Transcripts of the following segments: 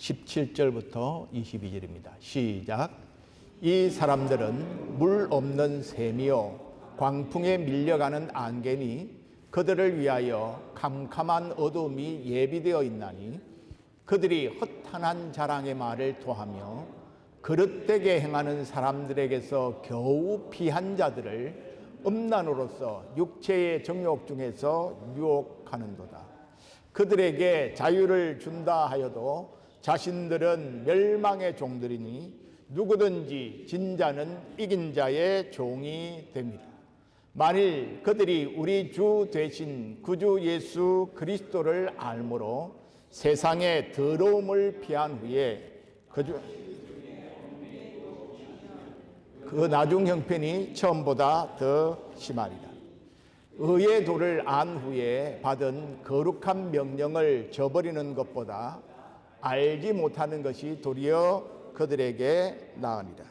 17절부터 22절입니다. 시작. 이 사람들은 물 없는 샘이요 광풍에 밀려가는 안개니 그들을 위하여 캄캄한 어둠이 예비되어 있나니 그들이 허탄한 자랑의 말을 토하며 그릇되게 행하는 사람들에게서 겨우 피한 자들을 음란으로서 육체의 정욕 중에서 유혹하는도다. 그들에게 자유를 준다 하여도 자신들은 멸망의 종들이니 누구든지 진 자는 이긴 자의 종이 됩니다. 만일 그들이 우리 주 되신 구주 예수 그리스도를 알므로 세상의 더러움을 피한 후에 그 나중 형편이 처음보다 더 심하리라. 의의 도를 안 후에 받은 거룩한 명령을 저버리는 것보다 알지 못하는 것이 도리어 그들에게 나으니라.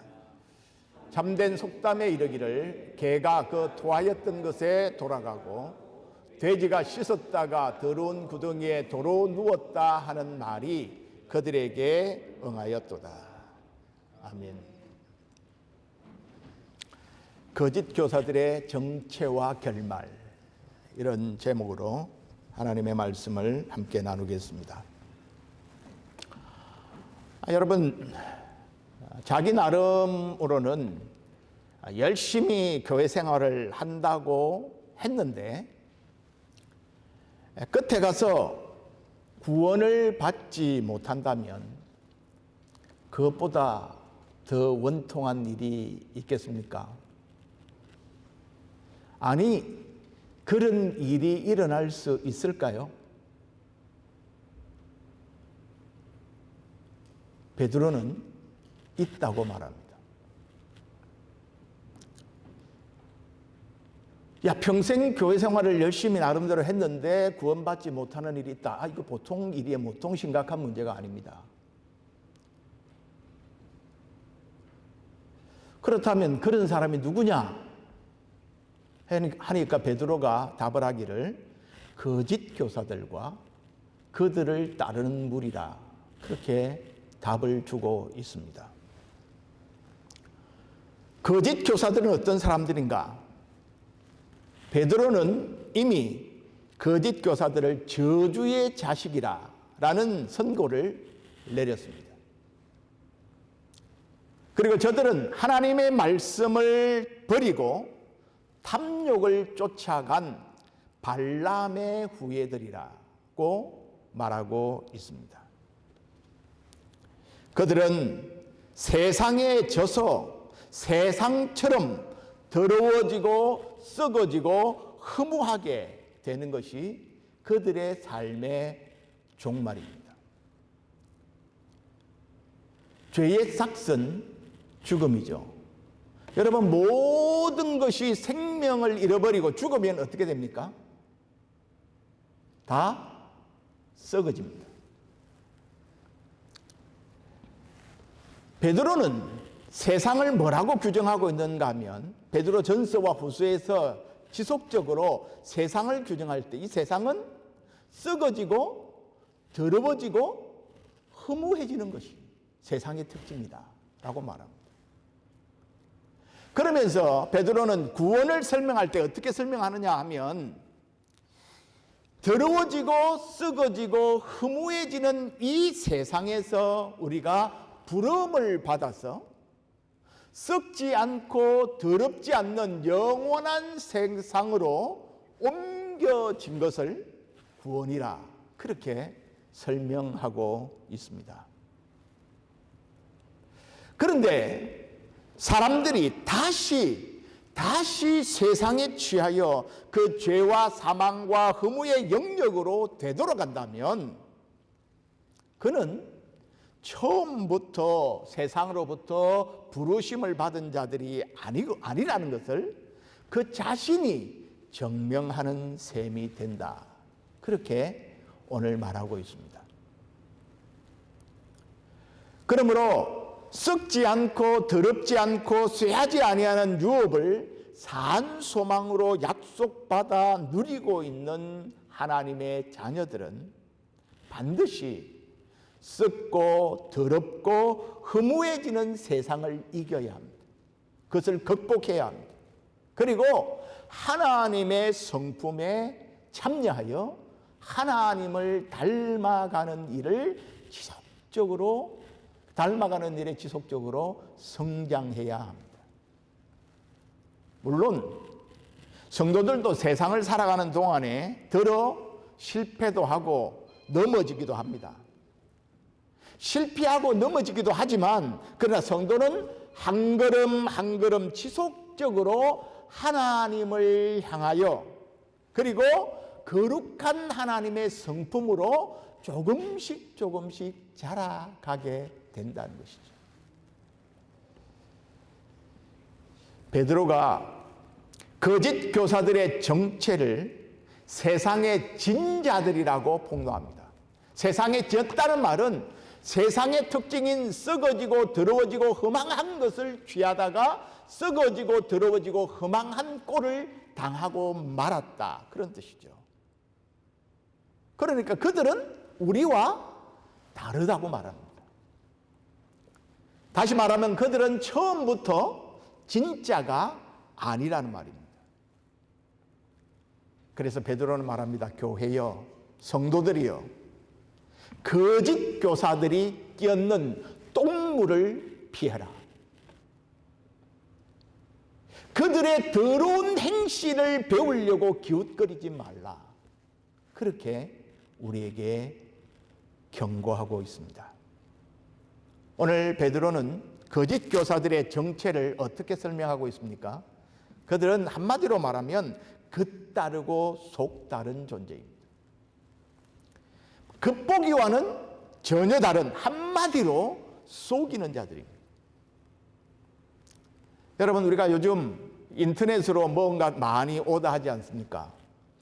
참된 속담에 이르기를 개가 그 토하였던 것에 돌아가고 돼지가 씻었다가 더러운 구덩이에 도로 누웠다 하는 말이 그들에게 응하였도다. 아멘. 거짓 교사들의 정체와 결말, 이런 제목으로 하나님의 말씀을 함께 나누겠습니다. 여러분, 자기 나름으로는 열심히 교회 생활을 한다고 했는데 끝에 가서 구원을 받지 못한다면 그것보다 더 원통한 일이 있겠습니까? 아니, 그런 일이 일어날 수 있을까요? 베드로는 있다고 말합니다. 야, 평생 교회 생활을 열심히 나름대로 했는데 구원받지 못하는 일이 있다. 이거 보통 일이에요. 보통 심각한 문제가 아닙니다. 그렇다면 그런 사람이 누구냐? 하니까 베드로가 답을 하기를 거짓 교사들과 그들을 따르는 무리라, 그렇게 답을 주고 있습니다. 거짓 교사들은 어떤 사람들인가? 베드로는 이미 거짓 교사들을 저주의 자식이라 라는 선고를 내렸습니다. 그리고 저들은 하나님의 말씀을 버리고 탐욕을 쫓아간 발람의 후예들이라고 말하고 있습니다. 그들은 세상에 져서 세상처럼 더러워지고 썩어지고 허무하게 되는 것이 그들의 삶의 종말입니다. 죄의 삭은 죽음이죠. 여러분, 모든 것이 생명을 잃어버리고 죽으면 어떻게 됩니까? 다 썩어집니다. 베드로는 세상을 뭐라고 규정하고 있는가 하면 베드로 전서와 후서에서 지속적으로 세상을 규정할 때 이 세상은 썩어지고 더러워지고 허무해지는 것이 세상의 특징이다 라고 말합니다. 그러면서 베드로는 구원을 설명할 때 어떻게 설명하느냐 하면 더러워지고 썩어지고 허무해지는 이 세상에서 우리가 부름을 받아서 썩지 않고 더럽지 않는 영원한 세상으로 옮겨진 것을 구원이라, 그렇게 설명하고 있습니다. 그런데 사람들이 다시 세상에 취하여 그 죄와 사망과 허무의 영역으로 되돌아간다면 그는 처음부터 세상으로부터 부르심을 받은 자들이 아니라는 것을 그 자신이 증명하는 셈이 된다, 그렇게 오늘 말하고 있습니다. 그러므로 썩지 않고 더럽지 않고 쇠하지 아니하는 유업을 산 소망으로 약속받아 누리고 있는 하나님의 자녀들은 반드시 썩고 더럽고 허무해지는 세상을 이겨야 합니다. 그것을 극복해야 합니다. 그리고 하나님의 성품에 참여하여 하나님을 닮아가는 일을 지속적으로 성장해야 합니다. 물론 성도들도 세상을 살아가는 동안에 실패도 하고 넘어지기도 합니다. 실패하고 넘어지기도 하지만 그러나 성도는 한 걸음 한 걸음 지속적으로 하나님을 향하여 그리고 거룩한 하나님의 성품으로 조금씩 자라가게 된다는 것이죠. 베드로가 거짓 교사들의 정체를 세상의 진자들이라고 폭로합니다. 세상의 진다는 말은 세상의 특징인 썩어지고 더러워지고 허망한 것을 취하다가 썩어지고 더러워지고 허망한 꼴을 당하고 말았다. 그런 뜻이죠. 그러니까 그들은 우리와 다르다고 말합니다. 다시 말하면 그들은 처음부터 진짜가 아니라는 말입니다. 그래서 베드로는 말합니다. 교회여, 성도들이여, 거짓 교사들이 끼얹는 똥물을 피해라. 그들의 더러운 행실을 배우려고 기웃거리지 말라. 그렇게 우리에게 경고하고 있습니다. 오늘 베드로는 거짓 교사들의 정체를 어떻게 설명하고 있습니까? 그들은 한마디로 말하면 겉다르고 속다른 존재입니다. 겉보기와는 전혀 다른 한마디로 속이는 자들입니다. 여러분, 우리가 요즘 인터넷으로 뭔가 많이 오다하지 않습니까?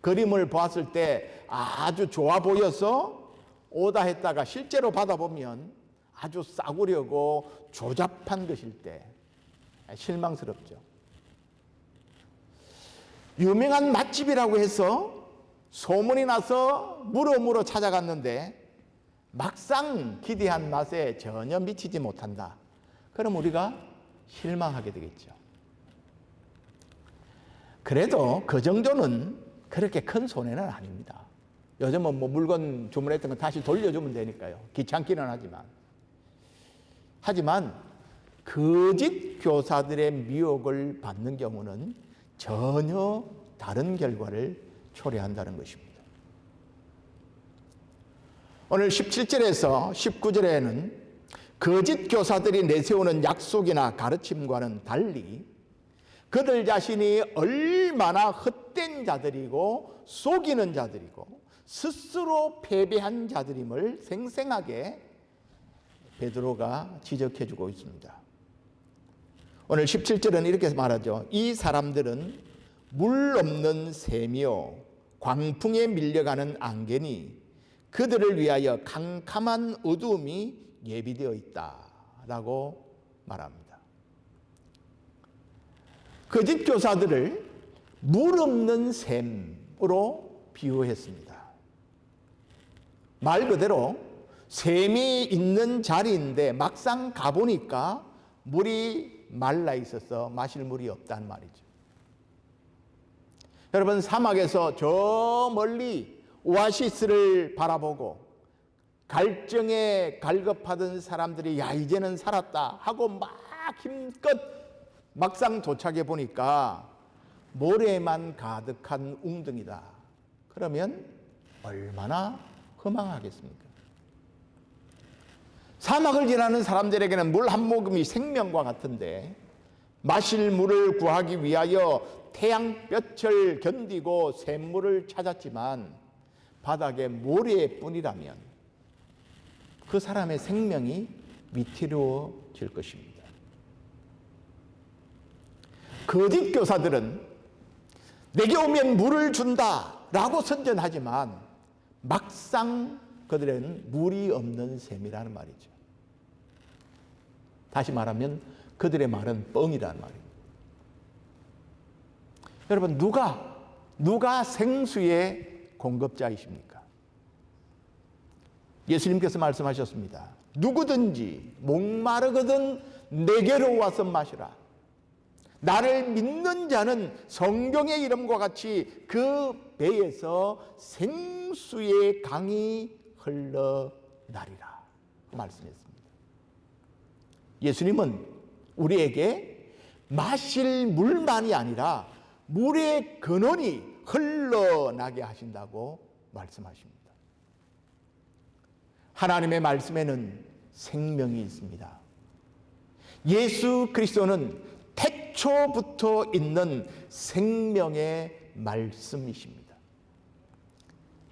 그림을 보았을 때 아주 좋아 보여서 오다했다가 실제로 받아보면 아주 싸구려고 조잡한 것일 때 실망스럽죠. 유명한 맛집이라고 해서 소문이 나서 물어 찾아갔는데 막상 기대한 맛에 전혀 미치지 못한다. 그럼 우리가 실망하게 되겠죠. 그래도 그 정도는 그렇게 큰 손해는 아닙니다. 요즘은 뭐 물건 주문했던 거 다시 돌려주면 되니까요. 귀찮기는 하지만 거짓 교사들의 미혹을 받는 경우는 전혀 다른 결과를 초래한다는 것입니다. 오늘 17절에서 19절에는 거짓 교사들이 내세우는 약속이나 가르침과는 달리 그들 자신이 얼마나 헛된 자들이고 속이는 자들이고 스스로 패배한 자들임을 생생하게 베드로가 지적해주고 있습니다. 오늘 17절은 이렇게 말하죠. 이 사람들은 물 없는 샘이요 광풍에 밀려가는 안개니 그들을 위하여 캄캄한 어두움이 예비되어 있다라고 말합니다. 거짓 교사들을 물 없는 샘으로 비유했습니다. 말 그대로 샘이 있는 자리인데 막상 가보니까 물이 말라 있어서 마실 물이 없다는 말이죠. 여러분, 사막에서 저 멀리 오아시스를 바라보고 갈증에 갈급하던 사람들이 야 이제는 살았다 하고 막 힘껏 막상 도착해 보니까 모래만 가득한 웅덩이다. 그러면 얼마나 허망하겠습니까? 사막을 지나는 사람들에게는 물 한 모금이 생명과 같은데 마실 물을 구하기 위하여 태양볕을 견디고 샘물을 찾았지만 바닥에 모래뿐이라면 그 사람의 생명이 위태로워질 것입니다. 거짓 교사들은 내게 오면 물을 준다라고 선전하지만 막상 그들은 물이 없는 샘이라는 말이죠. 다시 말하면 그들의 말은 뻥이라는 말입니다. 여러분, 누가 생수의 공급자이십니까? 예수님께서 말씀하셨습니다. 누구든지 목마르거든 내게로 와서 마시라. 나를 믿는 자는 성경의 이름과 같이 그 배에서 생수의 강이 흘러나리라 말씀했습니다. 예수님은 우리에게 마실 물만이 아니라 물의 근원이 흘러나게 하신다고 말씀하십니다. 하나님의 말씀에는 생명이 있습니다. 예수 그리스도는 태초부터 있는 생명의 말씀이십니다.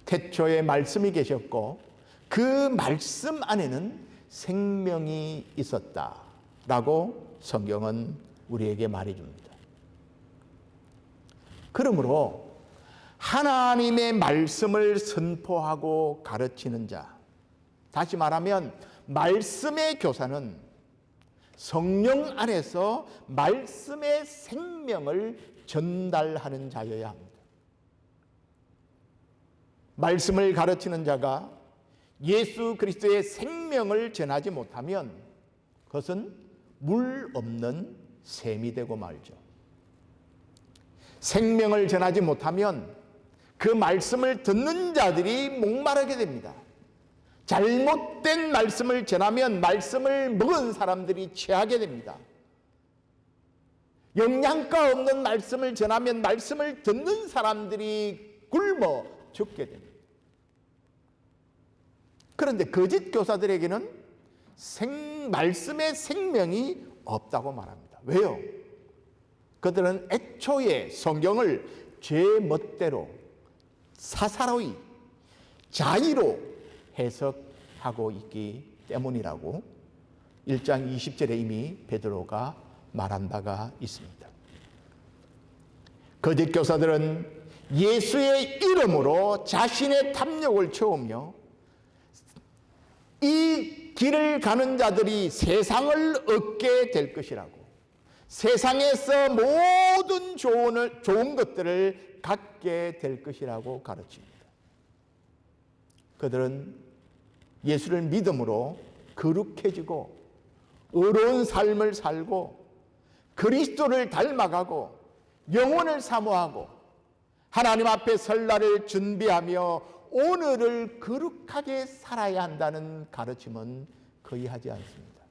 태초에 말씀이 계셨고 그 말씀 안에는 생명이 있었다라고 성경은 우리에게 말해줍니다. 그러므로 하나님의 말씀을 선포하고 가르치는 자, 다시 말하면 말씀의 교사는 성령 안에서 말씀의 생명을 전달하는 자여야 합니다. 말씀을 가르치는 자가 예수 그리스도의 생명을 전하지 못하면 그것은 물 없는 샘이 되고 말죠. 생명을 전하지 못하면 그 말씀을 듣는 자들이 목마르게 됩니다. 잘못된 말씀을 전하면 말씀을 먹은 사람들이 취하게 됩니다. 영양가 없는 말씀을 전하면 말씀을 듣는 사람들이 굶어 죽게 됩니다. 그런데 거짓 교사들에게는 말씀의 생명이 없다고 말합니다. 왜요? 그들은 애초에 성경을 제 멋대로 사사로이 자의로 해석하고 있기 때문이라고 1장 20절에 이미 베드로가 말한 바가 있습니다. 거짓 교사들은 예수의 이름으로 자신의 탐욕을 채우며 이 길을 가는 자들이 세상을 얻게 될 것이라고, 세상에서 모든 좋은 것들을 갖게 될 것이라고 가르칩니다. 그들은 예수를 믿음으로 거룩해지고 의로운 삶을 살고 그리스도를 닮아가고 영혼을 사모하고 하나님 앞에 설 날을 준비하며 오늘을 거룩하게 살아야 한다는 가르침은 거의 하지 않습니다.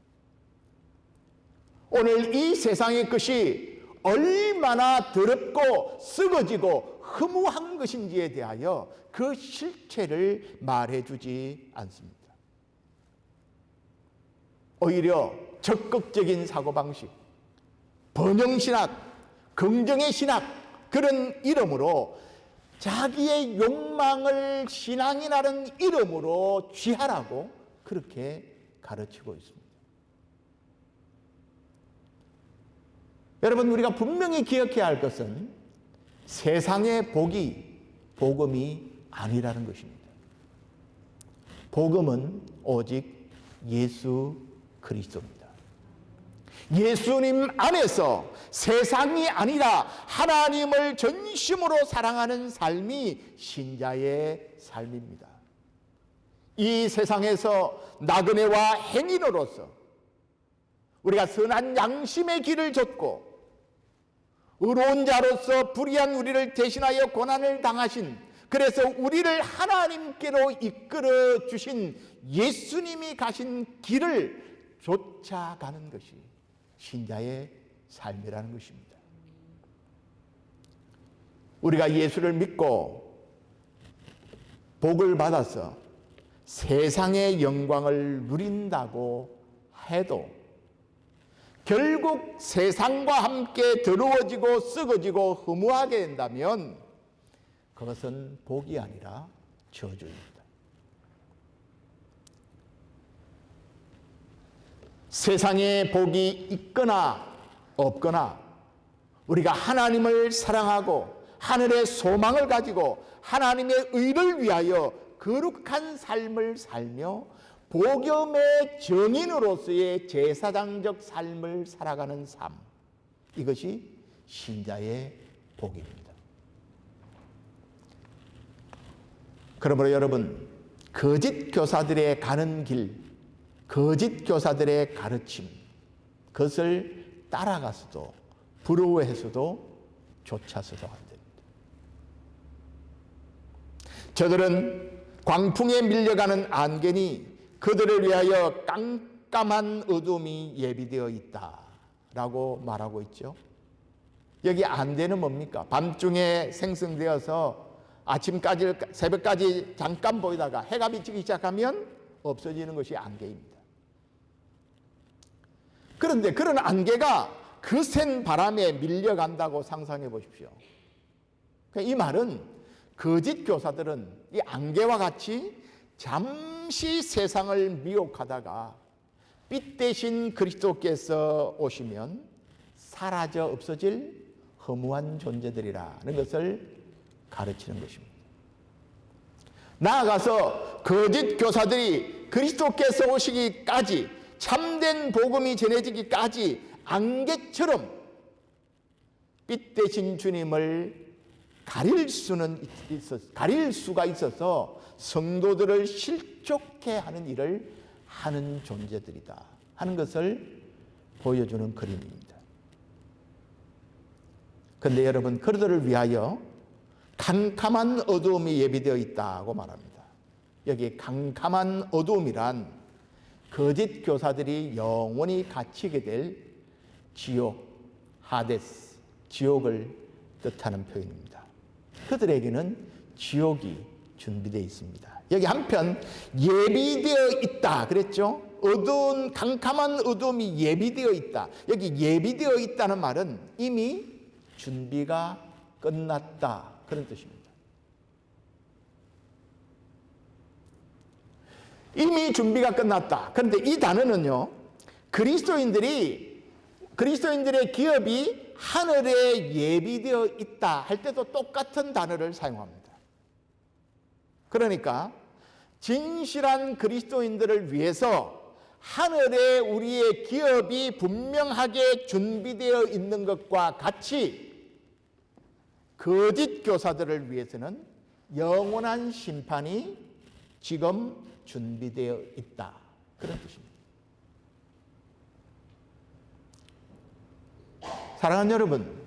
오늘 이 세상의 것이 얼마나 더럽고 썩어지고 허무한 것인지에 대하여 그 실체를 말해주지 않습니다. 오히려 적극적인 사고방식, 번영신학, 긍정의 신학, 그런 이름으로 자기의 욕망을 신앙이라는 이름으로 취하라고 그렇게 가르치고 있습니다. 여러분, 우리가 분명히 기억해야 할 것은 세상의 복이 복음이 아니라는 것입니다. 복음은 오직 예수 그리스도입니다. 예수님 안에서 세상이 아니라 하나님을 전심으로 사랑하는 삶이 신자의 삶입니다. 이 세상에서 나그네와 행인으로서 우리가 선한 양심의 길을 좇고 의로운 자로서 불의한 우리를 대신하여 고난을 당하신, 그래서 우리를 하나님께로 이끌어 주신 예수님이 가신 길을 쫓아가는 것이 신자의 삶이라는 것입니다. 우리가 예수를 믿고 복을 받아서 세상의 영광을 누린다고 해도 결국 세상과 함께 더러워지고 썩어지고 허무하게 된다면 그것은 복이 아니라 저주입니다. 세상에 복이 있거나 없거나 우리가 하나님을 사랑하고 하늘의 소망을 가지고 하나님의 의를 위하여 거룩한 삶을 살며 복음의 증인으로서의 제사장적 삶을 살아가는 삶, 이것이 신자의 복입니다. 그러므로 여러분, 거짓 교사들의 가는 길, 거짓 교사들의 가르침, 그것을 따라가서도 부러워해서도 쫓아서도 안 됩니다. 저들은 광풍에 밀려가는 안개니 그들을 위하여 깜깜한 어둠이 예비되어 있다라고 말하고 있죠. 여기 안개는 뭡니까? 밤중에 생성되어서 아침까지, 새벽까지 잠깐 보이다가 해가 비치기 시작하면 없어지는 것이 안개입니다. 그런데 그런 안개가 거센 바람에 밀려간다고 상상해 보십시오. 이 말은 거짓 교사들은 이 안개와 같이 잠시 세상을 미혹하다가 빛 대신 그리스도께서 오시면 사라져 없어질 허무한 존재들이라는 것을 가르치는 것입니다. 나아가서 거짓 교사들이 그리스도께서 오시기까지, 참된 복음이 전해지기까지 안개처럼 빛 대신 주님을 가릴 수가 있어서 성도들을 실족해 하는 일을 하는 존재들이다 하는 것을 보여주는 그림입니다. 그런데 여러분, 그들을 위하여 캄캄한 어두움이 예비되어 있다고 말합니다. 여기 캄캄한 어두움이란 거짓 교사들이 영원히 갇히게 될 지옥, 하데스, 지옥을 뜻하는 표현입니다. 그들에게는 지옥이 준비되어 있습니다. 여기 한편 예비되어 있다 그랬죠? 어두운 캄캄한 어두움이 예비되어 있다. 여기 예비되어 있다는 말은 이미 준비가 끝났다 그런 뜻입니다. 이미 준비가 끝났다. 그런데 이 단어는요, 그리스도인들의 기업이 하늘에 예비되어 있다 할 때도 똑같은 단어를 사용합니다. 그러니까 진실한 그리스도인들을 위해서 하늘에 우리의 기업이 분명하게 준비되어 있는 것과 같이 거짓 교사들을 위해서는 영원한 심판이 지금 준비되어 있다 그런 뜻입니다. 사랑하는 여러분,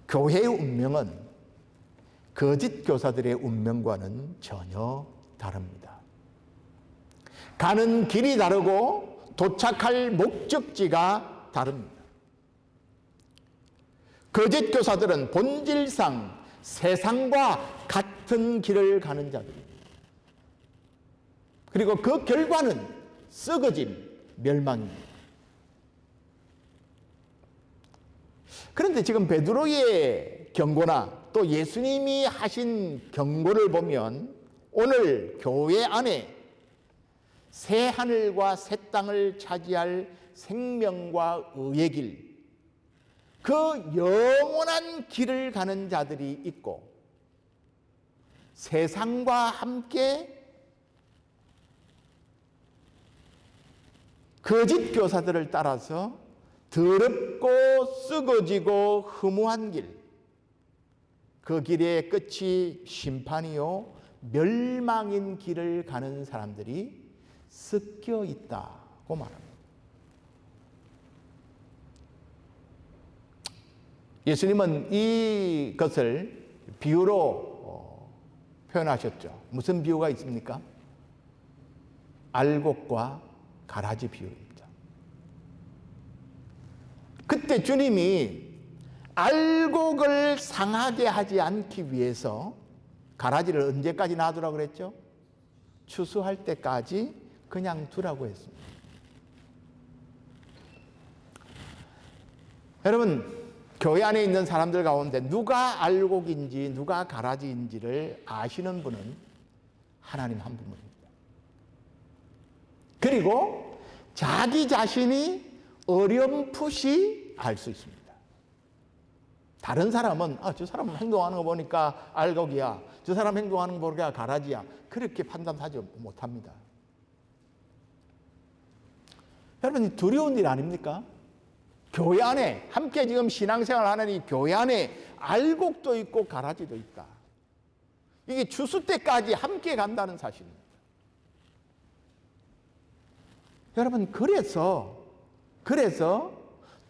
교회의 운명은 거짓 교사들의 운명과는 전혀 다릅니다. 가는 길이 다르고 도착할 목적지가 다릅니다. 거짓 교사들은 본질상 세상과 같은 길을 가는 자들입니다. 그리고 그 결과는 썩어짐, 멸망입니다. 그런데 지금 베드로의 경고나 또 예수님이 하신 경고를 보면 오늘 교회 안에 새 하늘과 새 땅을 차지할 생명과 의의 길, 그 영원한 길을 가는 자들이 있고 세상과 함께 거짓 교사들을 따라서 더럽고 썩어지고 허무한 길, 그 길의 끝이 심판이요 멸망인 길을 가는 사람들이 섞여 있다고 말합니다. 예수님은 이것을 비유로 표현하셨죠. 무슨 비유가 있습니까? 알곡과 가라지 비유입니다. 그때 주님이 알곡을 상하게 하지 않기 위해서 가라지를 언제까지 놔두라고 그랬죠? 추수할 때까지 그냥 두라고 했습니다. 여러분, 교회 안에 있는 사람들 가운데 누가 알곡인지 누가 가라지인지를 아시는 분은 하나님 한 분입니다. 그리고 자기 자신이 어렴풋이 알 수 있습니다. 다른 사람은 저 사람 행동하는 거 보니까 알곡이야, 저 사람 행동하는 거 보니까 가라지야, 그렇게 판단하지 못합니다. 여러분, 두려운 일 아닙니까? 교회 안에 함께 지금 신앙생활 하는 이 교회 안에 알곡도 있고 가라지도 있다. 이게 추수 때까지 함께 간다는 사실입니다. 여러분, 그래서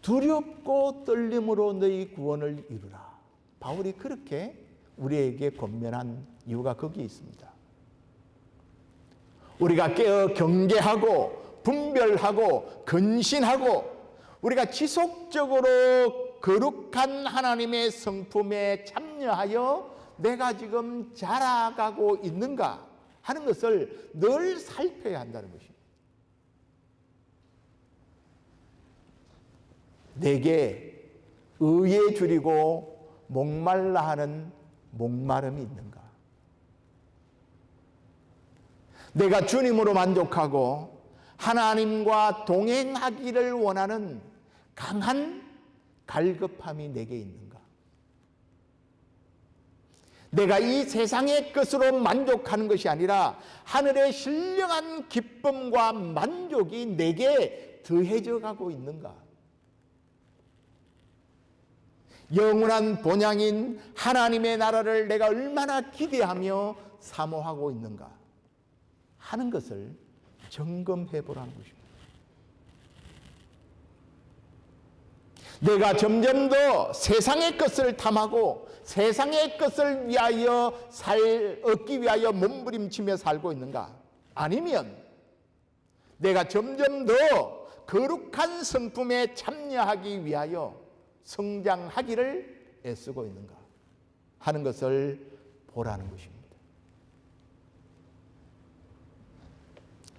두렵고 떨림으로 너희 구원을 이루라. 바울이 그렇게 우리에게 권면한 이유가 거기에 있습니다. 우리가 깨어 경계하고 분별하고 근신하고 우리가 지속적으로 거룩한 하나님의 성품에 참여하여 내가 지금 자라가고 있는가 하는 것을 늘 살펴야 한다는 것입니다. 내게 의에 줄이고 목말라 하는 목마름이 있는가? 내가 주님으로 만족하고 하나님과 동행하기를 원하는 강한 갈급함이 내게 있는가? 내가 이 세상의 것으로 만족하는 것이 아니라 하늘의 신령한 기쁨과 만족이 내게 더해져 가고 있는가? 영원한 본향인 하나님의 나라를 내가 얼마나 기대하며 사모하고 있는가 하는 것을 점검해 보라는 것입니다. 내가 점점 더 세상의 것을 탐하고 세상의 것을 위하여 얻기 위하여 몸부림치며 살고 있는가? 아니면 내가 점점 더 거룩한 성품에 참여하기 위하여 성장하기를 애쓰고 있는가 하는 것을 보라는 것입니다.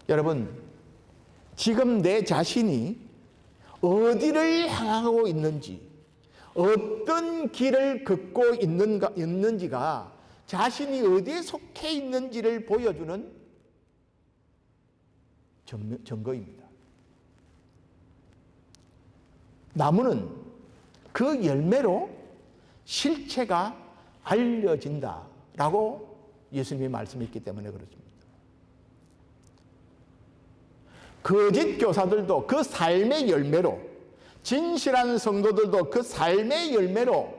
여러분, 지금 내 자신이 어디를 향하고 있는지, 어떤 길을 걷고 있는지가 자신이 어디에 속해 있는지를 보여주는 증거입니다. 나무는 그 열매로 실체가 알려진다라고 예수님이 말씀했기 때문에 그렇습니다. 거짓 교사들도 그 삶의 열매로, 진실한 성도들도 그 삶의 열매로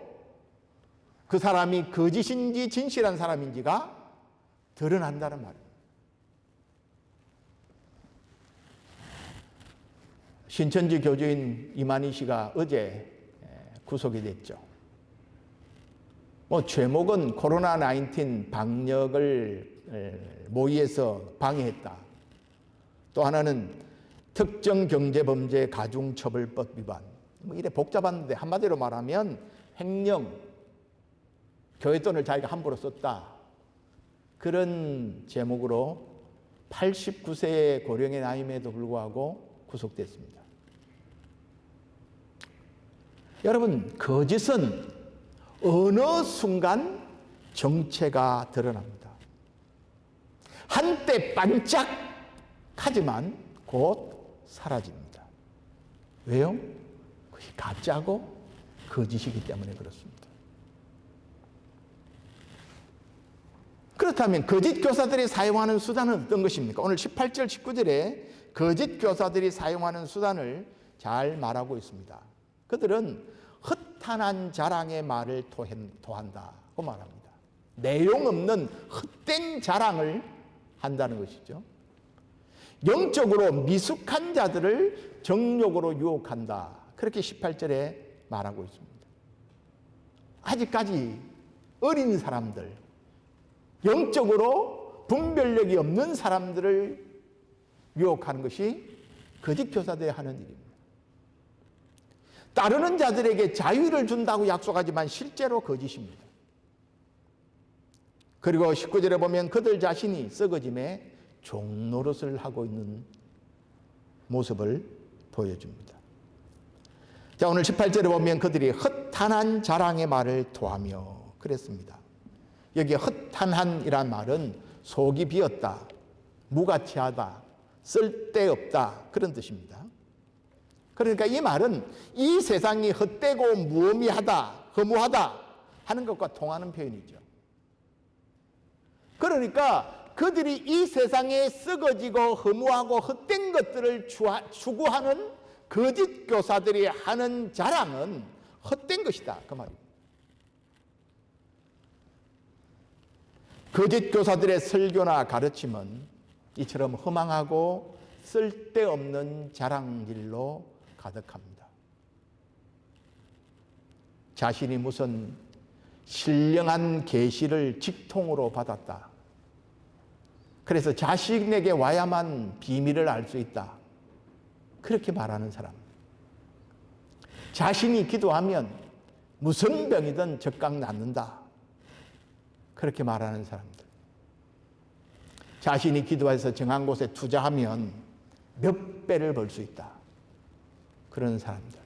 그 사람이 거짓인지 진실한 사람인지가 드러난다는 말입니다. 신천지 교주인 이만희 씨가 어제 구속이 됐죠. 죄목은 코로나19 방역을 모의해서 방해했다. 또 하나는 특정경제범죄 가중처벌법 위반. 이래 복잡한데 한마디로 말하면 횡령, 교회 돈을 자기가 함부로 썼다. 그런 제목으로 89세의 고령의 나이임에도 불구하고 구속됐습니다. 여러분, 거짓은 어느 순간 정체가 드러납니다. 한때 반짝하지만 곧 사라집니다. 왜요? 그것이 가짜고 거짓이기 때문에 그렇습니다. 그렇다면 거짓 교사들이 사용하는 수단은 어떤 것입니까? 오늘 18절 19절에 거짓 교사들이 사용하는 수단을 잘 말하고 있습니다. 그들은 허탄한 자랑의 말을 토한다고 말합니다. 내용 없는 헛된 자랑을 한다는 것이죠. 영적으로 미숙한 자들을 정욕으로 유혹한다. 그렇게 18절에 말하고 있습니다. 아직까지 어린 사람들, 영적으로 분별력이 없는 사람들을 유혹하는 것이 거짓 교사들이 하는 일입니다. 따르는 자들에게 자유를 준다고 약속하지만 실제로 거짓입니다. 그리고 19절에 보면 그들 자신이 썩어짐에 종노릇을 하고 있는 모습을 보여줍니다. 자, 오늘 18절에 보면 그들이 허탄한 자랑의 말을 토하며 그랬습니다. 여기 허탄한이란 말은 속이 비었다, 무가치하다, 쓸데없다 그런 뜻입니다. 그러니까 이 말은 이 세상이 헛되고 무의미하다, 허무하다 하는 것과 통하는 표현이죠. 그러니까 그들이 이 세상에 썩어지고 허무하고 헛된 것들을 추구하는 거짓 교사들이 하는 자랑은 헛된 것이다 그 말입니다. 거짓 교사들의 설교나 가르침은 이처럼 허망하고 쓸데없는 자랑질로 가득합니다. 자신이 무슨 신령한 계시를 직통으로 받았다. 그래서 자신에게 와야만 비밀을 알 수 있다. 그렇게 말하는 사람. 자신이 기도하면 무슨 병이든 적각 낫는다. 그렇게 말하는 사람들. 자신이 기도해서 정한 곳에 투자하면 몇 배를 벌 수 있다. 그런 사람들.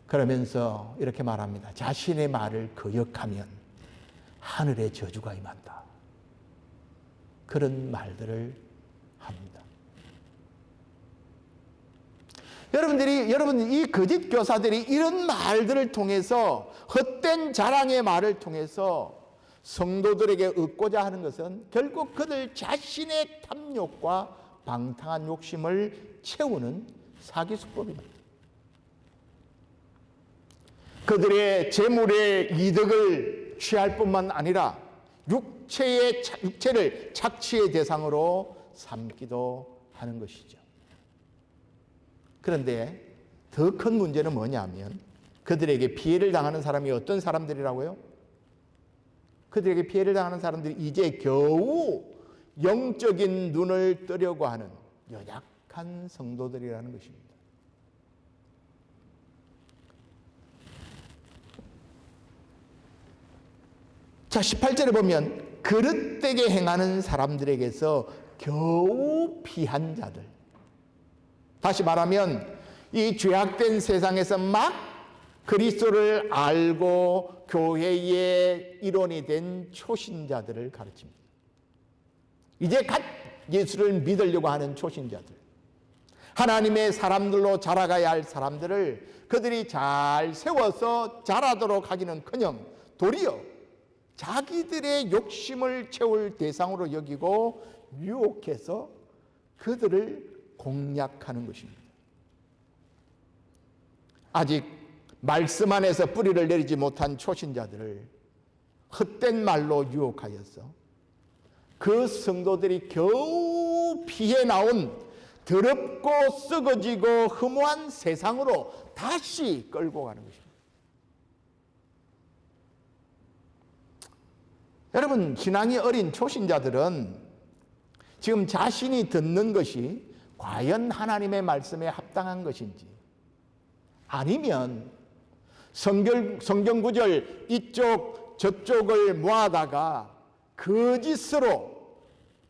그러면서 이렇게 말합니다. 자신의 말을 거역하면 하늘의 저주가 임한다. 그런 말들을 합니다. 여러분, 이 거짓 교사들이 이런 말들을 통해서, 헛된 자랑의 말을 통해서 성도들에게 얻고자 하는 것은 결국 그들 자신의 탐욕과 방탕한 욕심을 채우는 사기수법입니다. 그들의 재물의 이득을 취할 뿐만 아니라 육체를 착취의 대상으로 삼기도 하는 것이죠. 그런데 더 큰 문제는 뭐냐면 그들에게 피해를 당하는 사람이 어떤 사람들이라고요? 그들에게 피해를 당하는 사람들이 이제 겨우 영적인 눈을 뜨려고 하는 연약한 성도들이라는 것입니다. 자, 18절에 보면 그릇되게 행하는 사람들에게서 겨우 피한 자들. 다시 말하면 이 죄악된 세상에서 막 그리스도를 알고 교회의 일원이 된 초신자들을 가르칩니다. 이제 갓 예수를 믿으려고 하는 초신자들. 하나님의 사람들로 자라가야 할 사람들을 그들이 잘 세워서 자라도록 하기는커녕 도리어 자기들의 욕심을 채울 대상으로 여기고 유혹해서 그들을 공략하는 것입니다. 아직 말씀 안에서 뿌리를 내리지 못한 초신자들을 헛된 말로 유혹하여서 그 성도들이 겨우 피해 나온 더럽고 썩어지고 허무한 세상으로 다시 끌고 가는 것입니다. 여러분, 신앙이 어린 초신자들은 지금 자신이 듣는 것이 과연 하나님의 말씀에 합당한 것인지, 아니면 성경 구절 이쪽 저쪽을 모아다가 거짓으로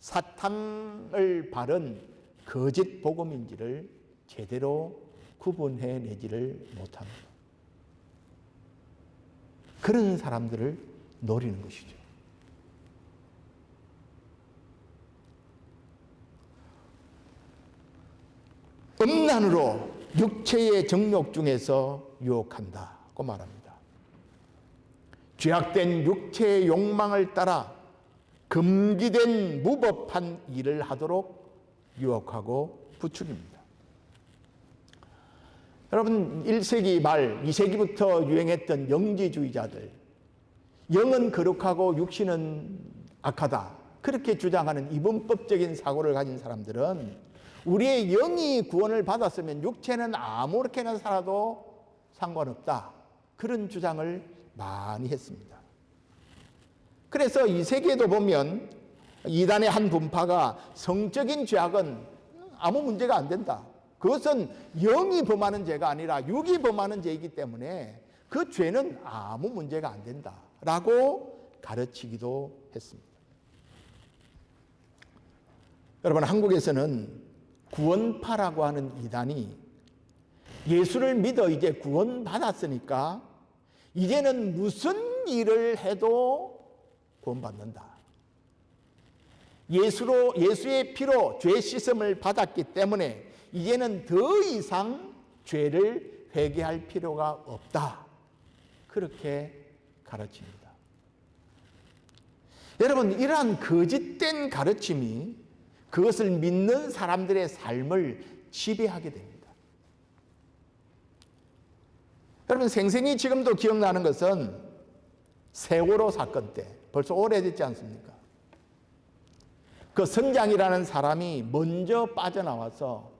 사탕을 바른 거짓 복음인지를 제대로 구분해내지를 못합니다. 그런 사람들을 노리는 것이죠. 음란으로 육체의 정욕 중에서 유혹한다고 말합니다. 죄악된 육체의 욕망을 따라 금기된 무법한 일을 하도록 유혹하고 부추깁니다. 여러분, 1세기 말 2세기부터 유행했던 영지주의자들, 영은 거룩하고 육신은 악하다, 그렇게 주장하는 이분법적인 사고를 가진 사람들은 우리의 영이 구원을 받았으면 육체는 아무렇게나 살아도 상관없다, 그런 주장을 많이 했습니다. 그래서 이 세계에도 보면 이단의 한 분파가 성적인 죄악은 아무 문제가 안 된다, 그것은 영이 범하는 죄가 아니라 육이 범하는 죄이기 때문에 그 죄는 아무 문제가 안 된다라고 가르치기도 했습니다. 여러분, 한국에서는 구원파라고 하는 이단이 예수를 믿어 이제 구원받았으니까 이제는 무슨 일을 해도 구원받는다. 예수의 피로 죄 씻음을 받았기 때문에 이제는 더 이상 죄를 회개할 필요가 없다, 그렇게 가르칩니다. 여러분, 이러한 거짓된 가르침이 그것을 믿는 사람들의 삶을 지배하게 됩니다. 여러분, 생생히 지금도 기억나는 것은 세월호 사건 때, 벌써 오래됐지 않습니까? 그 선장이라는 사람이 먼저 빠져나와서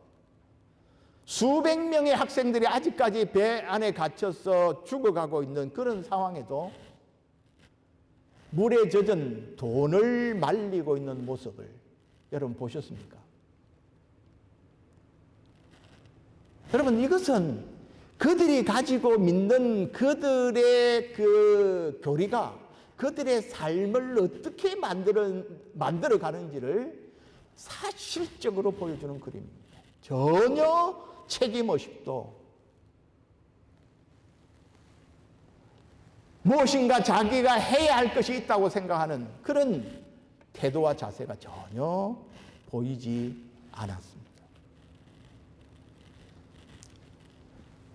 수백 명의 학생들이 아직까지 배 안에 갇혀서 죽어가고 있는 그런 상황에도 물에 젖은 돈을 말리고 있는 모습을 여러분 보셨습니까? 여러분, 이것은 그들이 가지고 믿는 그들의 그 교리가 그들의 삶을 어떻게 만들어 가는지를 사실적으로 보여주는 그림입니다. 전혀 책임의식도 무엇인가 자기가 해야 할 것이 있다고 생각하는 그런 태도와 자세가 전혀 보이지 않았습니다.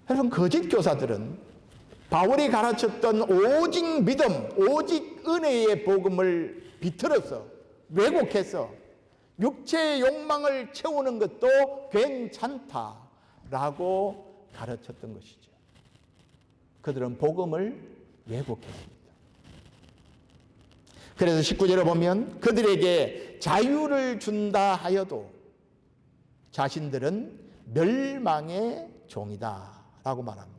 여러분, 거짓 교사들은 바울이 가르쳤던 오직 믿음, 오직 은혜의 복음을 비틀어서 왜곡해서 육체의 욕망을 채우는 것도 괜찮다라고 가르쳤던 것이죠. 그들은 복음을 왜곡했습니다. 그래서 19절에 보면 그들에게 자유를 준다 하여도 자신들은 멸망의 종이다 라고 말합니다.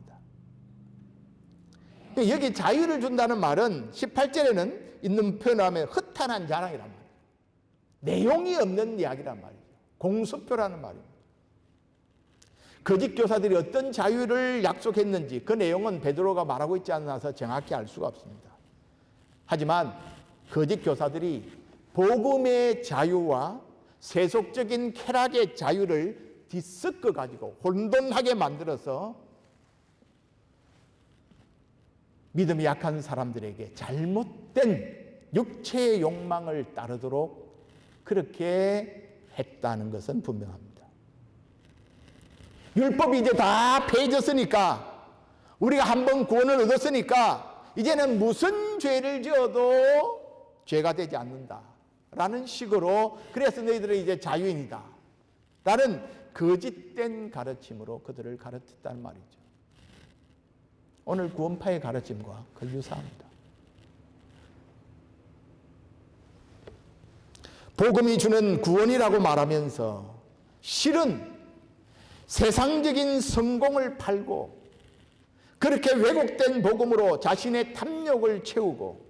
여기 자유를 준다는 말은 18절에는 있는 표현하면 허탄한 자랑이란 말이에요. 내용이 없는 이야기란 말이죠. 공수표라는 말입니다. 거짓 교사들이 어떤 자유를 약속했는지 그 내용은 베드로가 말하고 있지 않아서 정확히 알 수가 없습니다. 하지만 거짓 교사들이 복음의 자유와 세속적인 쾌락의 자유를 뒤섞어 가지고 혼돈하게 만들어서 믿음이 약한 사람들에게 잘못된 육체의 욕망을 따르도록 그렇게 했다는 것은 분명합니다. 율법이 이제 다 폐해졌으니까, 우리가 한번 구원을 얻었으니까 이제는 무슨 죄를 지어도 죄가 되지 않는다 라는 식으로, 그래서 너희들은 이제 자유인이다 라는 거짓된 가르침으로 그들을 가르쳤다는 말이죠. 오늘 구원파의 가르침과 그 유사합니다. 복음이 주는 구원이라고 말하면서 실은 세상적인 성공을 팔고 그렇게 왜곡된 복음으로 자신의 탐욕을 채우고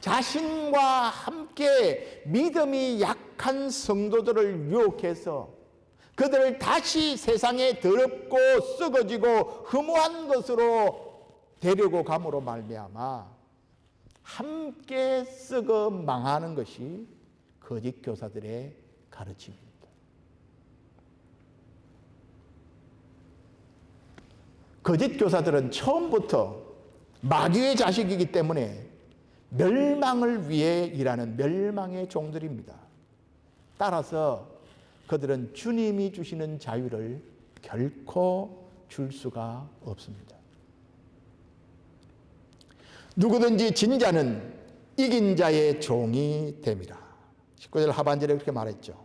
자신과 함께 믿음이 약한 성도들을 유혹해서 그들을 다시 세상에 더럽고 썩어지고 허무한 것으로 데리고 감으로 말미암아 함께 썩어 망하는 것이 거짓 교사들의 가르침입니다. 거짓 교사들은 처음부터 마귀의 자식이기 때문에 멸망을 위해 일하는 멸망의 종들입니다. 따라서 그들은 주님이 주시는 자유를 결코 줄 수가 없습니다. 누구든지 진 자는 이긴 자의 종이 됨이라. 19절 하반절에 그렇게 말했죠.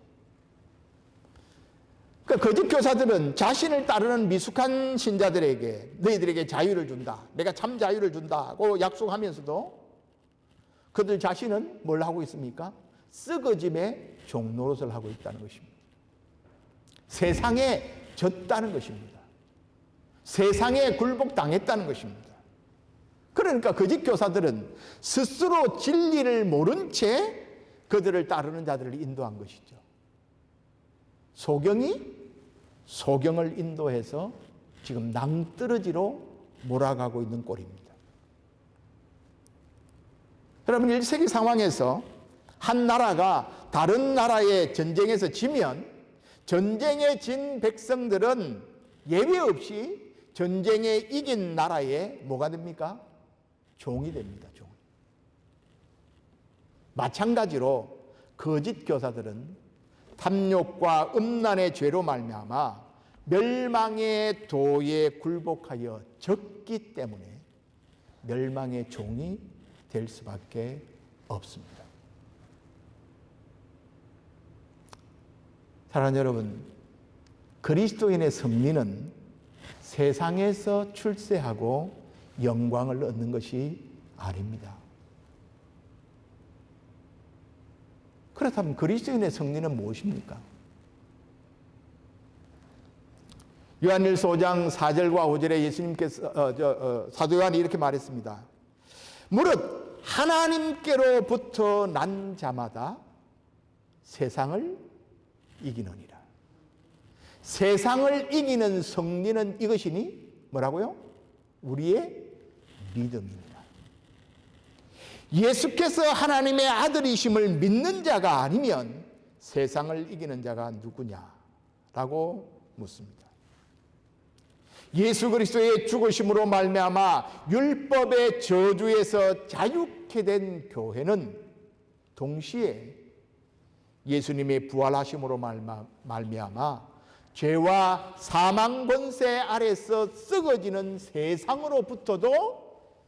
그러니까 거짓 교사들은 자신을 따르는 미숙한 신자들에게 너희들에게 자유를 준다, 내가 참 자유를 준다고 약속하면서도 그들 자신은 뭘 하고 있습니까? 썩어짐의 종노릇을 하고 있다는 것입니다. 세상에 졌다는 것입니다. 세상에 굴복당했다는 것입니다. 그러니까 거짓 교사들은 스스로 진리를 모른 채 그들을 따르는 자들을 인도한 것이죠. 소경이 소경을 인도해서 지금 낭떠러지로 몰아가고 있는 꼴입니다. 여러분, 1세기 상황에서 한 나라가 다른 나라의 전쟁에서 지면 전쟁에 진 백성들은 예외 없이 전쟁에 이긴 나라에 뭐가 됩니까? 종이 됩니다. 종. 마찬가지로 거짓 교사들은 탐욕과 음란의 죄로 말미암아 멸망의 도에 굴복하여 졌기 때문에 멸망의 종이 될 수밖에 없습니다. 사랑하는 여러분, 그리스도인의 승리는 세상에서 출세하고 영광을 얻는 것이 아닙니다. 그렇다면 그리스도인의 승리는 무엇입니까? 요한일서 5장 4절과 5절에 예수님께서 사도 요한이 이렇게 말했습니다. 무릇 하나님께로부터 난 자마다 세상을 이기느니라. 세상을 이기는 승리는 이것이니 뭐라고요? 우리의 믿음이니라. 예수께서 하나님의 아들이심을 믿는 자가 아니면 세상을 이기는 자가 누구냐라고 묻습니다. 예수 그리스도의 죽으심으로 말미암아 율법의 저주에서 자유케 된 교회는 동시에 예수님의 부활하심으로 말미암아 죄와 사망 권세 아래서 썩어지는 세상으로부터도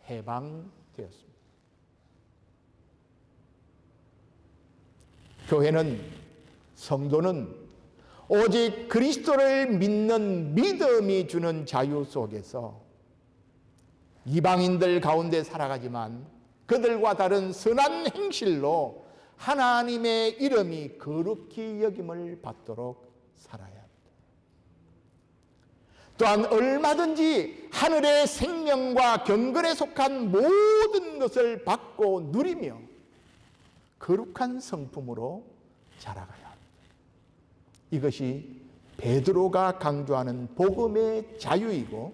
해방되었습니다. 교회는, 성도는 오직 그리스도를 믿는 믿음이 주는 자유 속에서 이방인들 가운데 살아가지만 그들과 다른 선한 행실로 하나님의 이름이 거룩히 여김을 받도록 살아야 합니다. 또한 얼마든지 하늘의 생명과 경건에 속한 모든 것을 받고 누리며 거룩한 성품으로 자라가야 합니다. 이것이 베드로가 강조하는 복음의 자유이고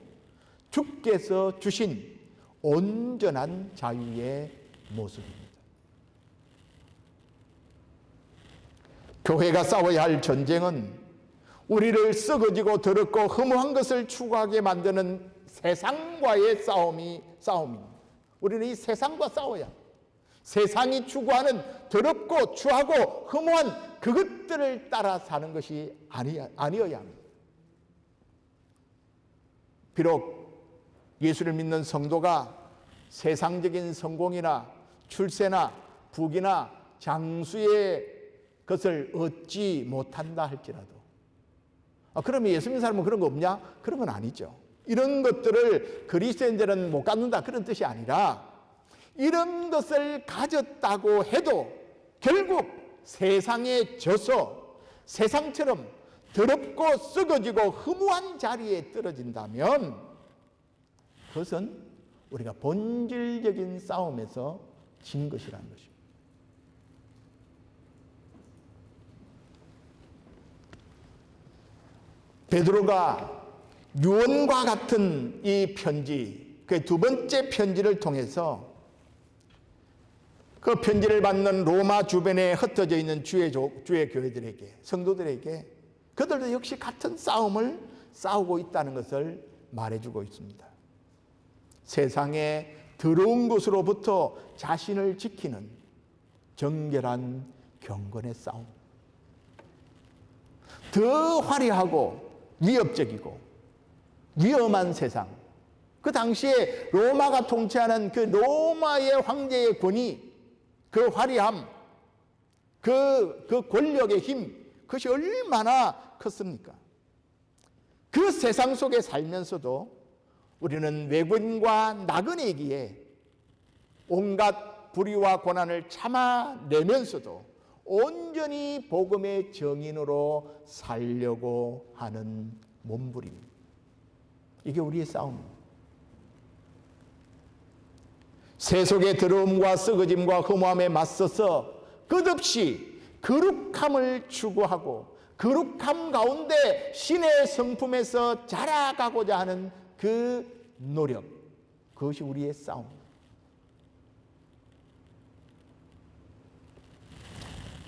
주께서 주신 온전한 자유의 모습입니다. 교회가 싸워야 할 전쟁은 우리를 썩어지고 더럽고 허무한 것을 추구하게 만드는 세상과의 싸움입니다. 우리는 이 세상과 싸워야 합니다. 세상이 추구하는 더럽고 추하고 허무한 그것들을 따라 사는 것이 아니어야 합니다. 비록 예수를 믿는 성도가 세상적인 성공이나 출세나 부귀나 장수의 것을 얻지 못한다 할지라도 그러면 예수 믿는 사람은 그런 거 없냐? 그런 건 아니죠. 이런 것들을 그리스도인들은 못 갖는다 그런 뜻이 아니라 이런 것을 가졌다고 해도 결국 세상에 져서 세상처럼 더럽고 썩어지고 허무한 자리에 떨어진다면 그것은 우리가 본질적인 싸움에서 진 것이라는 것입니다. 베드로가 유언과 같은 이 편지, 그 두 번째 편지를 통해서 그 편지를 받는 로마 주변에 흩어져 있는 주의 교회들에게, 성도들에게 그들도 역시 같은 싸움을 싸우고 있다는 것을 말해주고 있습니다. 세상의 더러운 것으로부터 자신을 지키는 정결한 경건의 싸움. 더 화려하고 위협적이고 위험한 세상. 그 당시에 로마가 통치하는 그 로마의 황제의 권위, 그 화려함, 그 권력의 힘, 그것이 얼마나 컸습니까? 그 세상 속에 살면서도 우리는 외국인과 나그네이기에 온갖 불의와 고난을 참아내면서도 온전히 복음의 정인으로 살려고 하는 몸부림입니다. 이게 우리의 싸움입니다. 세속의 더러움과 썩어짐과 허무함에 맞서서 끝없이 거룩함을 추구하고 거룩함 가운데 신의 성품에서 자라가고자 하는 그 노력, 그것이 우리의 싸움입니다.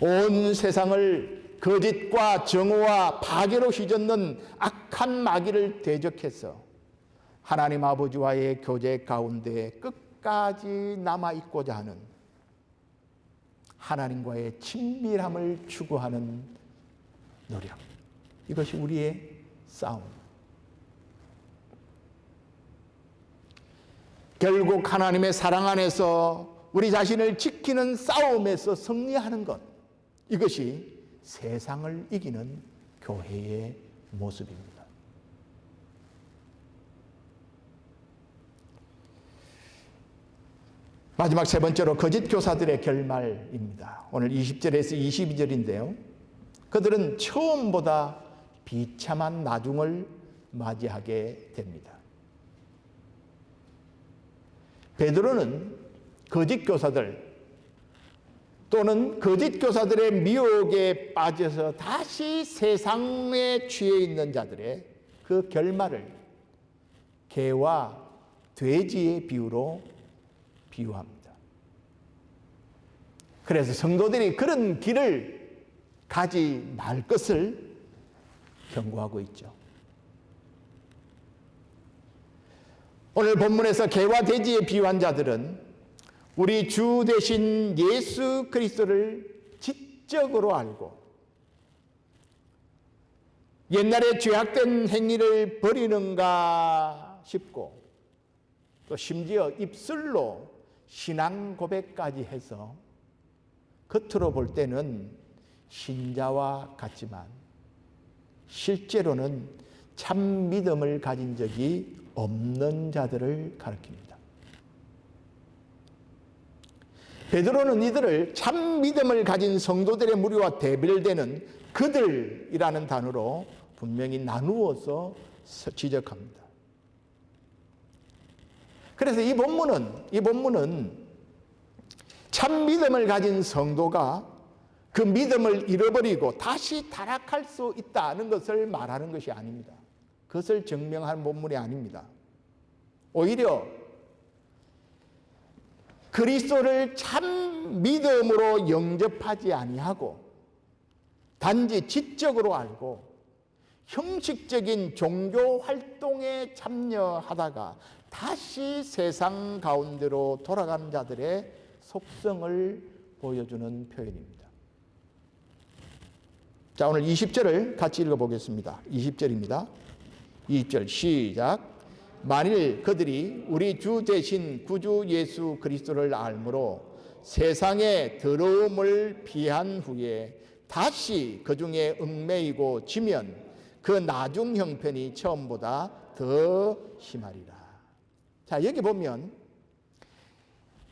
온 세상을 거짓과 정오와 파괴로 휘젓는 악한 마귀를 대적해서 하나님 아버지와의 교제 가운데 끝까지 남아있고자 하는 하나님과의 친밀함을 추구하는 노력, 이것이 우리의 싸움. 결국 하나님의 사랑 안에서 우리 자신을 지키는 싸움에서 승리하는 것, 이것이 세상을 이기는 교회의 모습입니다. 마지막 세 번째로 거짓 교사들의 결말입니다. 오늘 20절에서 22절인데요. 그들은 처음보다 비참한 나중을 맞이하게 됩니다. 베드로는 거짓 교사들 또는 거짓 교사들의 미혹에 빠져서 다시 세상에 취해 있는 자들의 그 결말을 개와 돼지의 비유로 비유합니다. 그래서 성도들이 그런 길을 가지 말 것을 경고하고 있죠. 오늘 본문에서 개와 돼지에 비유한 자들은 우리 주 되신 예수 그리스도를 지적으로 알고 옛날에 죄악된 행위를 버리는가 싶고 또 심지어 입술로 신앙 고백까지 해서 겉으로 볼 때는 신자와 같지만 실제로는 참 믿음을 가진 적이 없는 자들을 가리킵니다. 베드로는 이들을 참 믿음을 가진 성도들의 무리와 대별되는 그들이라는 단어로 분명히 나누어서 지적합니다. 그래서 이 본문은 참 믿음을 가진 성도가 그 믿음을 잃어버리고 다시 타락할 수 있다는 것을 말하는 것이 아닙니다. 그것을 증명하는 본문이 아닙니다. 오히려 그리스도를 참 믿음으로 영접하지 아니하고 단지 지적으로 알고 형식적인 종교 활동에 참여하다가 다시 세상 가운데로 돌아가는 자들의 속성을 보여주는 표현입니다. 자, 오늘 20절을 같이 읽어보겠습니다. 20절입니다. 20절 시작. 만일 그들이 우리 주 대신 구주 예수 그리스도를 알므로 세상의 더러움을 피한 후에 다시 그 중에 얽매이고 지면 그 나중 형편이 처음보다 더 심하리라. 자, 여기 보면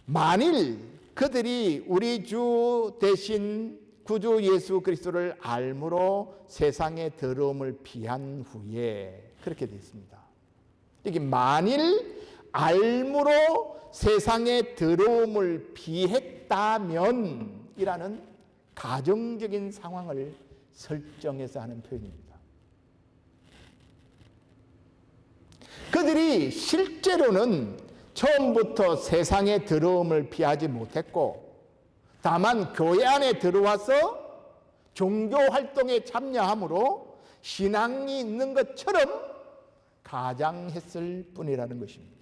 만일 그들이 우리 주 대신 구주 예수 그리스도를 알므로 세상의 더러움을 피한 후에 그렇게 되어 있습니다. 여기 만일 알므로 세상의 더러움을 피했다면 이라는 가정적인 상황을 설정해서 하는 표현입니다. 그들이 실제로는 처음부터 세상의 더러움을 피하지 못했고 다만 교회 안에 들어와서 종교 활동에 참여함으로 신앙이 있는 것처럼 가장했을 뿐이라는 것입니다.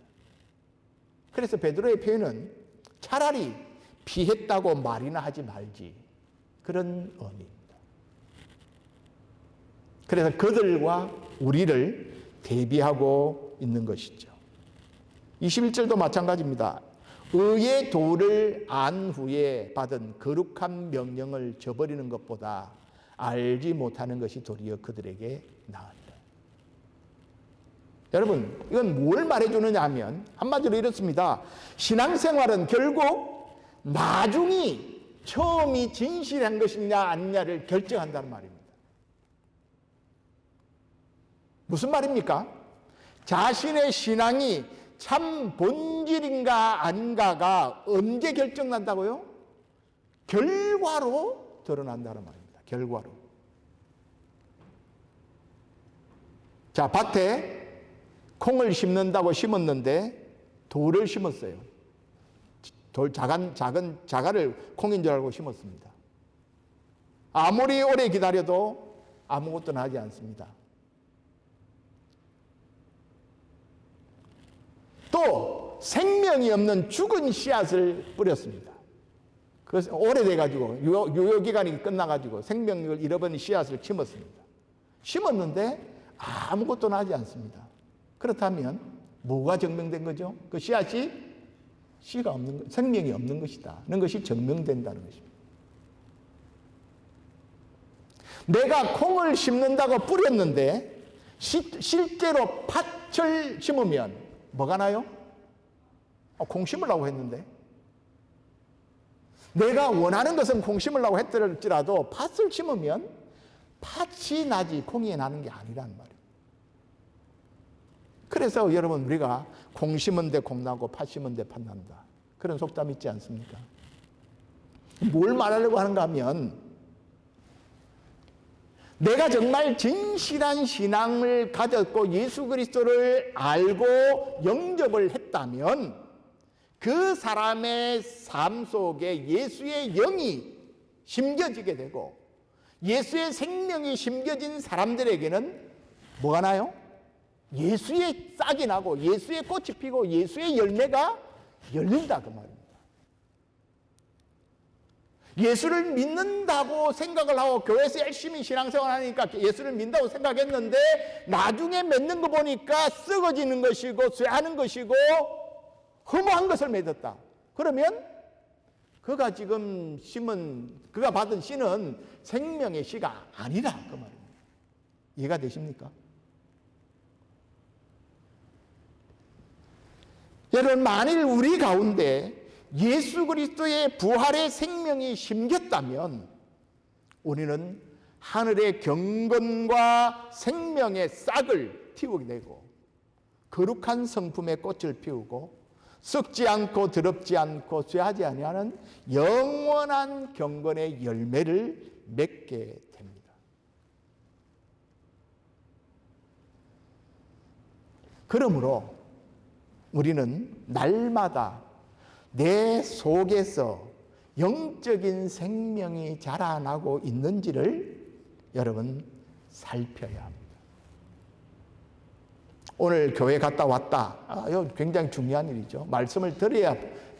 그래서 베드로의 표현은 차라리 피했다고 말이나 하지 말지 그런 의미입니다. 그래서 그들과 우리를 대비하고 있는 것이죠. 21절도 마찬가지입니다. 의의 도를 안 후에 받은 거룩한 명령을 저버리는 것보다 알지 못하는 것이 도리어 그들에게 나으리라. 여러분, 이건 뭘 말해주느냐 하면 한마디로 이렇습니다. 신앙생활은 결국 나중이 처음이 진실한 것이냐 아니냐를 결정한다는 말입니다. 무슨 말입니까? 자신의 신앙이 참 본질인가 아닌가가 언제 결정난다고요? 결과로 드러난다는 말입니다. 결과로. 자, 밭에 콩을 심는다고 심었는데 돌을 심었어요. 작은 자갈을 콩인 줄 알고 심었습니다. 아무리 오래 기다려도 아무것도 나지 않습니다. 또 생명이 없는 죽은 씨앗을 뿌렸습니다. 그래서 오래돼가지고 유효기간이 끝나가지고 생명력을 잃어버린 씨앗을 심었습니다. 심었는데 아무것도 나지 않습니다. 그렇다면 뭐가 증명된 거죠? 그 씨앗이 씨가 없는 생명이 없는 것이다. 는 것이 증명된다는 것입니다. 내가 콩을 심는다고 뿌렸는데 실제로 팥을 심으면 뭐가 나요? 콩 심으려고 했는데 내가 원하는 것은 콩 심으려고 했더라도 팥을 심으면 팥이 나지 콩이 나는 게 아니란 말이에요. 그래서 여러분, 우리가 콩 심은 데 콩 나고 팥 심은 데 팥 난다, 그런 속담 있지 않습니까? 뭘 말하려고 하는가 하면, 내가 정말 진실한 신앙을 가졌고 예수 그리스도를 알고 영접을 했다면 그 사람의 삶 속에 예수의 영이 심겨지게 되고, 예수의 생명이 심겨진 사람들에게는 뭐가 나요? 예수의 싹이 나고 예수의 꽃이 피고 예수의 열매가 열린다, 그 말입니다. 예수를 믿는다고 생각을 하고 교회에서 열심히 신앙생활 하니까 예수를 믿는다고 생각했는데 나중에 맺는 거 보니까 썩어지는 것이고 쇠하는 것이고 허무한 것을 맺었다. 그러면 그가 지금 그가 받은 씨는 생명의 씨가 아니라, 그 말입니다. 이해가 되십니까? 여러분, 만일 우리 가운데 예수 그리스도의 부활의 생명이 심겼다면 우리는 하늘의 경건과 생명의 싹을 틔우게 되고 거룩한 성품의 꽃을 피우고 썩지 않고 더럽지 않고 쇠하지 아니하는 영원한 경건의 열매를 맺게 됩니다. 그러므로 우리는 날마다 내 속에서 영적인 생명이 자라나고 있는지를 여러분 살펴야 합니다. 오늘 교회 갔다 왔다, 이거 굉장히 중요한 일이죠. 말씀을 들어야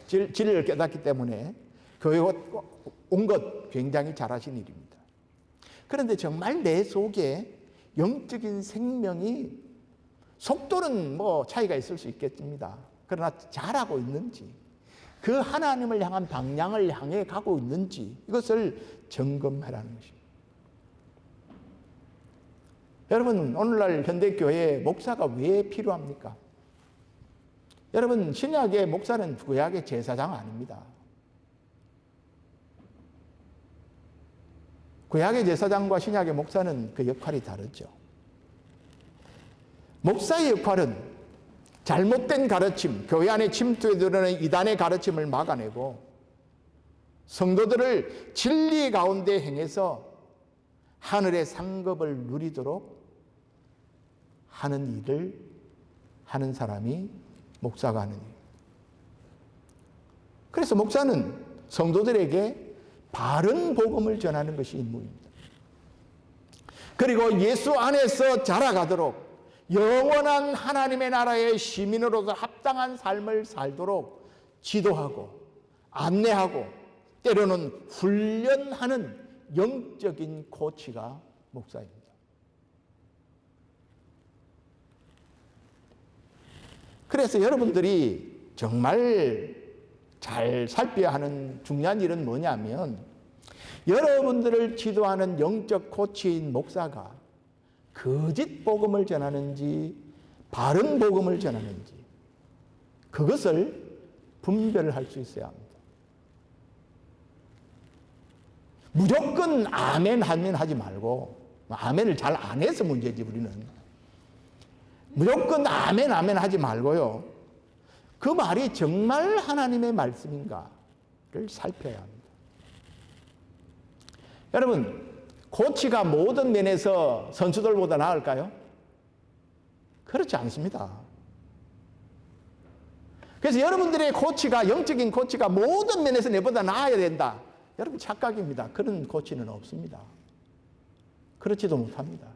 진리를 깨닫기 때문에 교회 온 것 굉장히 잘하신 일입니다. 그런데 정말 내 속에 영적인 생명이, 속도는 뭐 차이가 있을 수 있겠습니다. 그러나 자라고 있는지, 그 하나님을 향한 방향을 향해 가고 있는지, 이것을 점검하라는 것입니다. 여러분, 오늘날 현대교회에 목사가 왜 필요합니까? 여러분, 신약의 목사는 구약의 제사장 아닙니다. 구약의 제사장과 신약의 목사는 그 역할이 다르죠. 목사의 역할은 잘못된 가르침, 교회 안에 침투해 들어오는 이단의 가르침을 막아내고 성도들을 진리 가운데 행해서 하늘의 상급을 누리도록 하는 일을 하는 사람이 목사가 하는 일. 그래서 목사는 성도들에게 바른 복음을 전하는 것이 임무입니다. 그리고 예수 안에서 자라가도록 영원한 하나님의 나라의 시민으로서 합당한 삶을 살도록 지도하고 안내하고 때로는 훈련하는 영적인 코치가 목사입니다. 그래서 여러분들이 정말 잘 살펴야 하는 중요한 일은 뭐냐면, 여러분들을 지도하는 영적 코치인 목사가 거짓 복음을 전하는지 바른 복음을 전하는지 그것을 분별할 수 있어야 합니다. 무조건 아멘 하면 하지 말고, 아멘을 잘 안 해서 문제지 우리는. 무조건 아멘 아멘 하지 말고요, 그 말이 정말 하나님의 말씀인가를 살펴야 합니다. 여러분, 코치가 모든 면에서 선수들보다 나을까요? 그렇지 않습니다. 그래서 여러분들의 코치가, 영적인 코치가 모든 면에서 내보다 나아야 된다, 여러분 착각입니다. 그런 코치는 없습니다. 그렇지도 못합니다.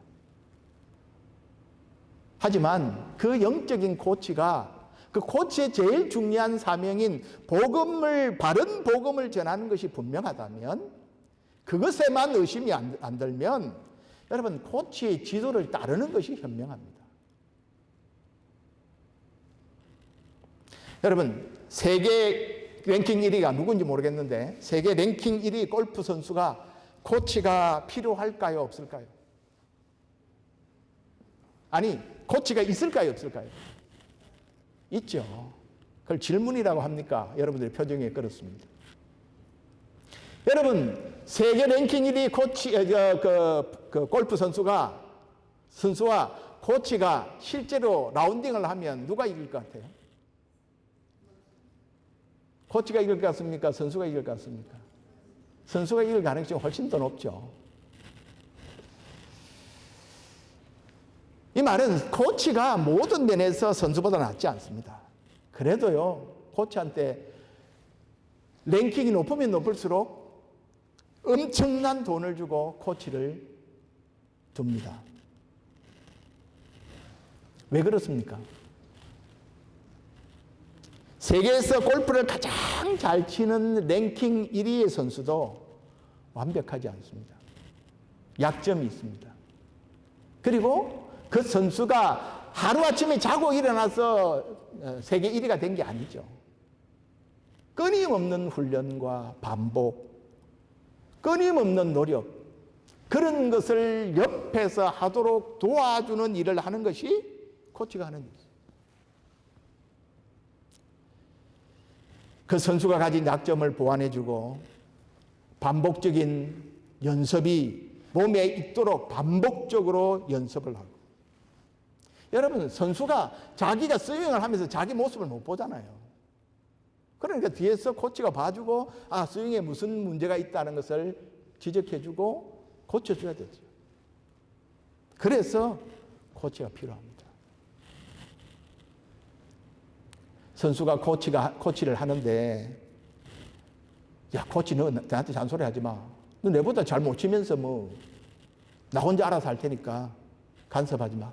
하지만 그 영적인 코치가, 그 코치의 제일 중요한 사명인 복음을, 바른 복음을 전하는 것이 분명하다면, 그것에만 의심이 안 들면 여러분 코치의 지도를 따르는 것이 현명합니다. 여러분, 세계 랭킹 1위가 누군지 모르겠는데 세계 랭킹 1위 골프 선수가 코치가 필요할까요, 없을까요? 아니, 코치가 있을까요, 없을까요? 있죠. 그걸 질문이라고 합니까? 여러분들의 표정에 그렇습니다. 여러분, 세계 랭킹 1위 골프 선수와 코치가 실제로 라운딩을 하면 누가 이길 것 같아요? 코치가 이길 것 같습니까? 선수가 이길 것 같습니까? 선수가 이길 가능성이 훨씬 더 높죠. 이 말은 코치가 모든 면에서 선수보다 낫지 않습니다. 그래도요, 코치한테 랭킹이 높으면 높을수록 엄청난 돈을 주고 코치를 둡니다. 왜 그렇습니까? 세계에서 골프를 가장 잘 치는 랭킹 1위의 선수도 완벽하지 않습니다. 약점이 있습니다. 그리고 그 선수가 하루아침에 자고 일어나서 세계 1위가 된 게 아니죠. 끊임없는 훈련과 반복, 끊임없는 노력, 그런 것을 옆에서 하도록 도와주는 일을 하는 것이 코치가 하는 일이죠. 그 선수가 가진 약점을 보완해주고 반복적인 연습이 몸에 있도록 반복적으로 연습을 하고. 여러분, 선수가 자기가 스윙을 하면서 자기 모습을 못 보잖아요. 그러니까 뒤에서 코치가 봐주고 스윙에 무슨 문제가 있다는 것을 지적해주고 고쳐줘야 되죠. 그래서 코치가 필요합니다. 선수가 코치를 하는데, 야, 코치 너 나한테 잔소리 하지 마. 너 내보다 잘 못 치면서 나 혼자 알아서 할 테니까 간섭하지 마.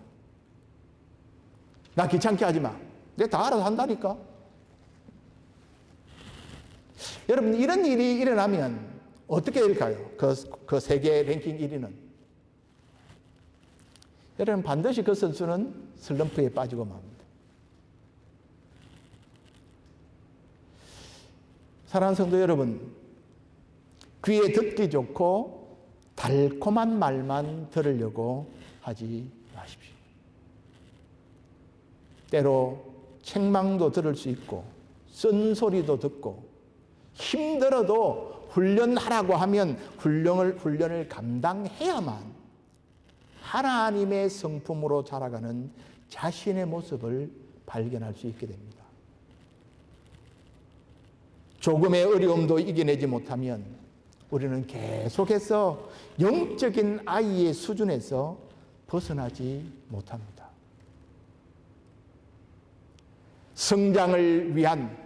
나 귀찮게 하지 마. 내가 다 알아서 한다니까. 여러분, 이런 일이 일어나면 어떻게 될까요? 그 세계 랭킹 1위는. 여러분, 반드시 그 선수는 슬럼프에 빠지고 맙니다. 사랑하는 성도 여러분, 귀에 듣기 좋고 달콤한 말만 들으려고 하지 마십시오. 때로 책망도 들을 수 있고 쓴소리도 듣고 힘들어도 훈련하라고 하면 훈련을 감당해야만 하나님의 성품으로 자라가는 자신의 모습을 발견할 수 있게 됩니다. 조금의 어려움도 이겨내지 못하면 우리는 계속해서 영적인 아이의 수준에서 벗어나지 못합니다. 성장을 위한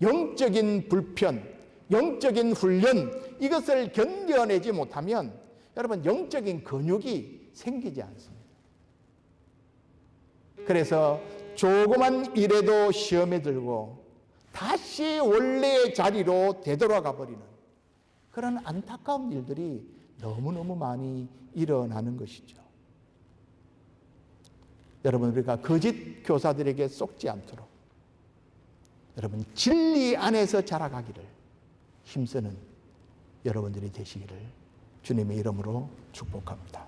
영적인 불편, 영적인 훈련, 이것을 견뎌내지 못하면 여러분, 영적인 근육이 생기지 않습니다. 그래서 조그만 일에도 시험에 들고 다시 원래의 자리로 되돌아가 버리는 그런 안타까운 일들이 너무너무 많이 일어나는 것이죠. 여러분, 우리가 거짓 교사들에게 속지 않도록 여러분, 진리 안에서 자라가기를 힘쓰는 여러분들이 되시기를 주님의 이름으로 축복합니다.